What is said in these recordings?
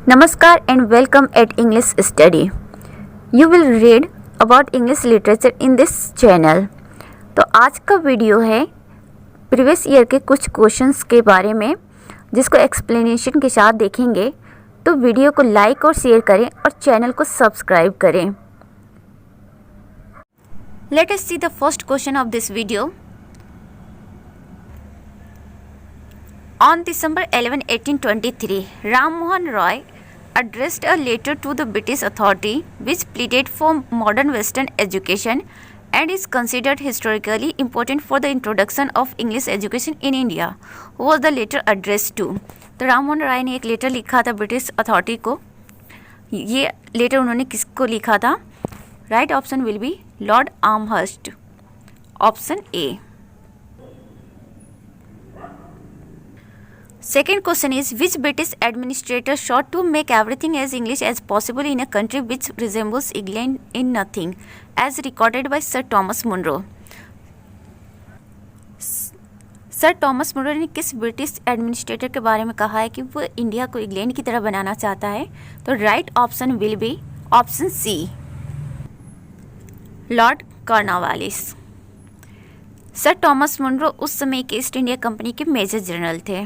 Namaskar and welcome at English Study. You will read about English literature in this channel. तो आज का video है previous year के कुछ क्वेश्चंस के बारे में, जिसको एक्सप्लेनेशन के साथ देखेंगे. तो वीडियो को लाइक और शेयर करें और चैनल को सब्सक्राइब करें. Let us see the first question of this video. On December 11, 1823, Ram Mohan Roy addressed a letter to the British authority which pleaded for modern Western education and is considered historically important for the introduction of English education in India. Who was the letter addressed to? तो राम मोहन राय ने एक letter लिखा था British authority को. ये letter उन्होंने किसको लिखा था? Right option will be Lord Amherst. Option A. Second question is, which British administrator sought to make everything as English as possible in a country which resembles England in nothing, as recorded by Sir Thomas Munro? Sir Thomas Munro ने किस British administrator के बारे में कहा है कि वो India को इंग्लैंड की तरह बनाना चाहता है? तो right option will be option C, Lord Cornwallis. Sir Thomas Munro उस समय के ईस्ट इंडिया कंपनी के मेजर जनरल थे.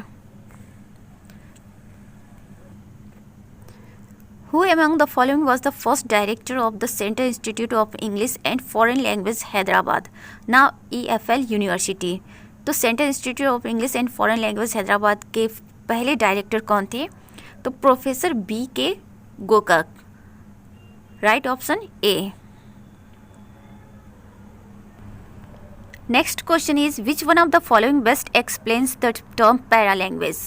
Who among the following was the first director of the Central Institute of English and Foreign Language, Hyderabad, now EFL University? तो central institute of English and foreign language Hyderabad के पहले director कौन थे? तो professor B के Gokak. Right option A. Next question is, which one of the following best explains the term para language?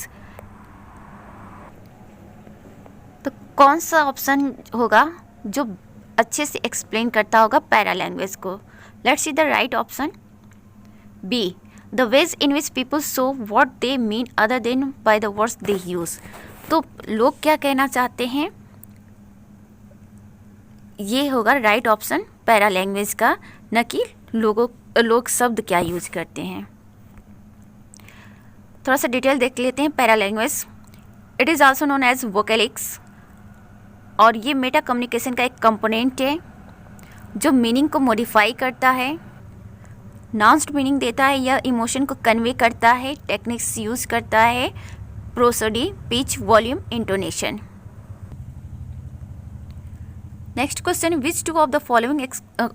तो कौन सा ऑप्शन होगा जो अच्छे से एक्सप्लेन करता होगा पैरा लैंग्वेज को? Let's see the right option. B, the ways in which people show what they mean other than by the words they use. तो लोग क्या कहना चाहते हैं, ये होगा राइट ऑप्शन पैरा लैंग्वेज का, न कि लोग शब्द क्या यूज करते हैं. थोड़ा सा डिटेल देख लेते हैं para language. It is also known as vocalics, और ये मेटा कम्युनिकेशन का एक कंपोनेंट है जो मीनिंग को मॉडिफाई करता है, नाउंस्ड मीनिंग देता है या इमोशन को कन्वे करता है, टेक्निक्स यूज करता है, prosody, pitch, volume, intonation. Next question, which two of the following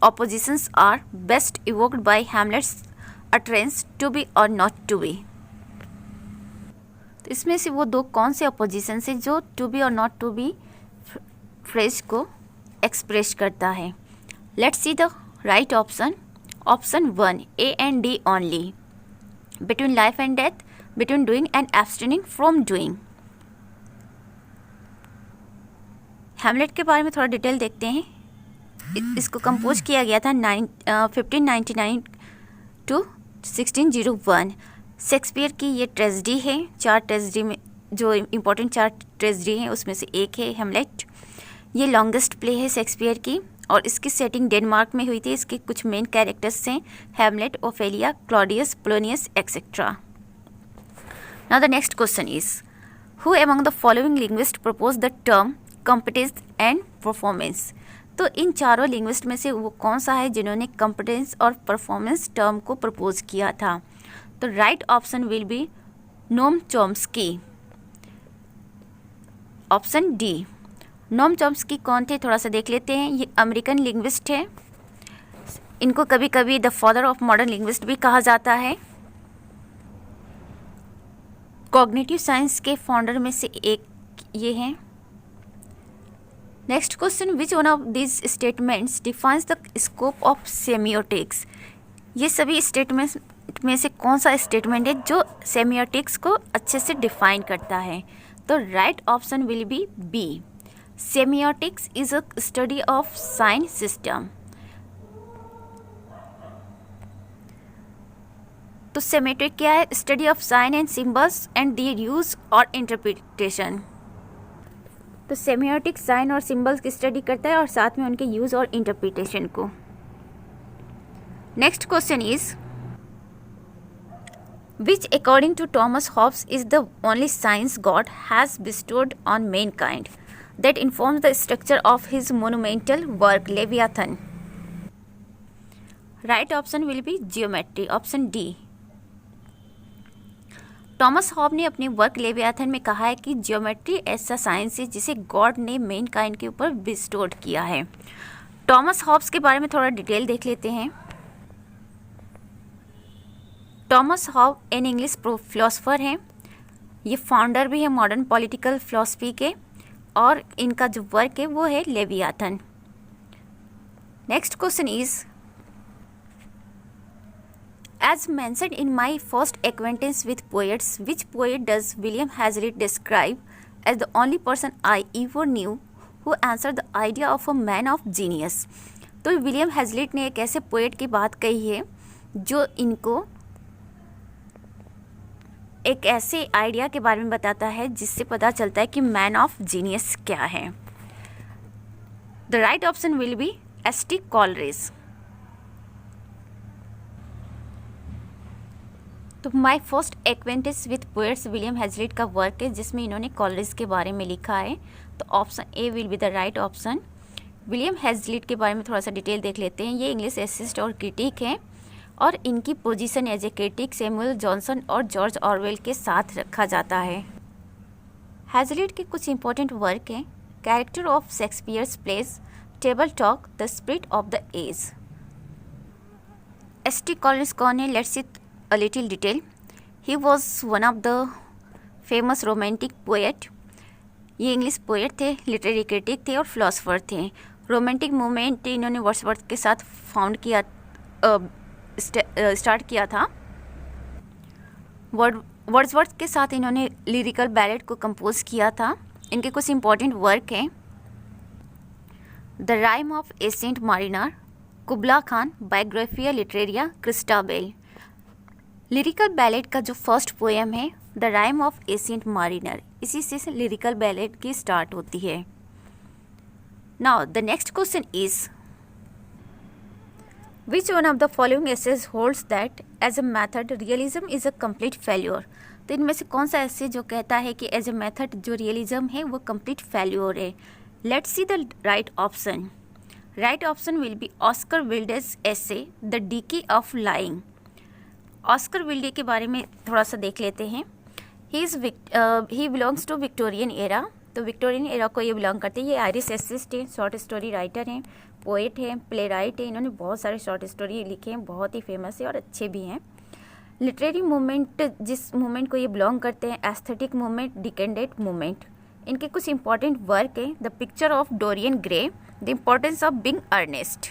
oppositions are best evoked by Hamlet's utterance to be और नॉट टू बी? तो इसमें से वो दो कौन से ऑपोजिशन है जो टू बी और नॉट टू बी फ्रेज को एक्सप्रेस करता है? Let's see the right option. Option 1, A and D only, between life and death, between doing and abstaining from doing. Hamlet के बारे में थोड़ा डिटेल देखते हैं. इसको कंपोज किया गया था 1599 टू 1601. शेक्सपियर की ये ट्रेजेडी है. 4 ट्रेजेडी में जो इम्पोर्टेंट 4 ट्रेजेडी हैं उसमें से एक है हैमलेट. ये लॉन्गेस्ट प्ले है शेक्सपियर की और इसकी सेटिंग डेनमार्क में हुई थी. इसके कुछ मेन कैरेक्टर्स हैं Hamlet, Ophelia, Claudius, Polonius etcetera. Now the next question is, who among the following linguist propose the term competence and performance? तो इन चारों लिंग्विस्ट में से वो कौन सा है जिन्होंने कॉम्पिटेंस और परफॉर्मेंस टर्म को प्रपोज किया था? तो right option will be Noam Chomsky. Option D. Noam Chomsky कौन थे थोड़ा सा देख लेते हैं. ये अमेरिकन लिंग्विस्ट है. इनको कभी कभी the father of modern linguist भी कहा जाता है. कॉग्निटिव साइंस के फाउंडर में से एक ये हैं. Next question, which one of this statements defines the scope of semiotics? ये सभी स्टेटमेंट्स में से कौन सा स्टेटमेंट है जो सेमियोटिक्स को अच्छे से डिफाइन करता है? तो right option will be B, semiotics is a study of sign system. तो सेमियोटिक क्या है? Study of sign and symbols and their use और इंटरप्रिटेशन. तो सेमियोटिक साइन और सिंबल्स की स्टडी करता है और साथ में उनके यूज और इंटरप्रिटेशन को. Next question is, which according to Thomas Hobbes is the only science God has bestowed on mankind that informs the structure of his monumental work Leviathan. Right option will be geometry, option D. Thomas hob ने अपने work Leviathan में कहा है कि geometry ऐसा science है जिसे God ने मैनकाइंड के ऊपर बिस्टोर्ड किया है। टॉमस हॉब्स के बारे में थोड़ा डिटेल देख लेते हैं। Thomas hob an English philosopher हैं, ये फाउंडर भी है मॉडर्न पॉलिटिकल फिलोसफी के, और इनका जो वर्क है वो है Leviathan. Next question is, as mentioned in my first acquaintance with poets, which poet does William Hazlitt describe as the only person I ever knew who answered the idea of a man of genius? तो William Hazlitt ने एक ऐसे poet की बात कही है जो इनको एक ऐसे आइडिया के बारे में बताता है जिससे पता चलता है कि मैन ऑफ जीनियस क्या है। The right option will be S T. Coleridge. तो my first acquaintance with poets William Hazlitt का वर्क है जिसमें इन्होंने कॉलरेज के बारे में लिखा है, तो option A will be the right option. William Hazlitt के बारे में थोड़ा सा डिटेल देख लेते हैं। ये इंग्लिश एसिस्ट और क्रिटिक हैं और इनकी position as a critic Samuel Johnson और जॉर्ज ऑरवेल के साथ रखा जाता है। हैजलिट के कुछ इंपॉर्टेंट वर्क हैं, character of Shakespeare's plays, table talk, the spirit of the age. S T. Coleridge कौन है? Let's see a little detail. He was one of the famous romantic poet. ये इंग्लिश पोएट थे, literary critic थे और philosopher थे। Romantic movement इन्होंने Wordsworth के साथ स्टार्ट किया था। वर्ड्सवर्थ के साथ इन्होंने लिरिकल बैलेड को कंपोज किया था। इनके कुछ इंपॉर्टेंट वर्क हैं, the rime of ancient mariner, Kubla Khan, Biographia Literaria, Christabel. Lyrical ballad का जो फर्स्ट पोएम है the rime of ancient mariner, इसी से लिरिकल बैलेड की स्टार्ट होती है। Now the next question is, which one of the following essays holds that as a method realism is a complete failure? तो इनमें से कौन सा ऐसे जो कहता है कि एज अ मेथड जो रियलिज्म है वो कंप्लीट फेल्योर है? Let's see the right option. Right option will be Oscar Wilde's essay the decay of lying. Oscar Wilde के बारे में थोड़ा सा देख लेते हैं। He belongs to Victorian era, तो विक्टोरियन एरा को ये बिलोंग करते हैं। ये आयरिश एसिस्ट हैं, शॉर्ट स्टोरी राइटर हैं, पोएट हैं, प्ले राइट हैं। इन्होंने बहुत सारे शॉर्ट स्टोरी लिखे हैं, बहुत ही फेमस है और अच्छे भी हैं। लिटरेरी मूवमेंट, जिस मूवमेंट को ये बिलोंग करते हैं, एस्थेटिक मूवमेंट, डिकेंडेंट मूवमेंट। इनके कुछ इंपॉर्टेंट वर्क हैं, the picture of Dorian Gray, the importance of being Ernest.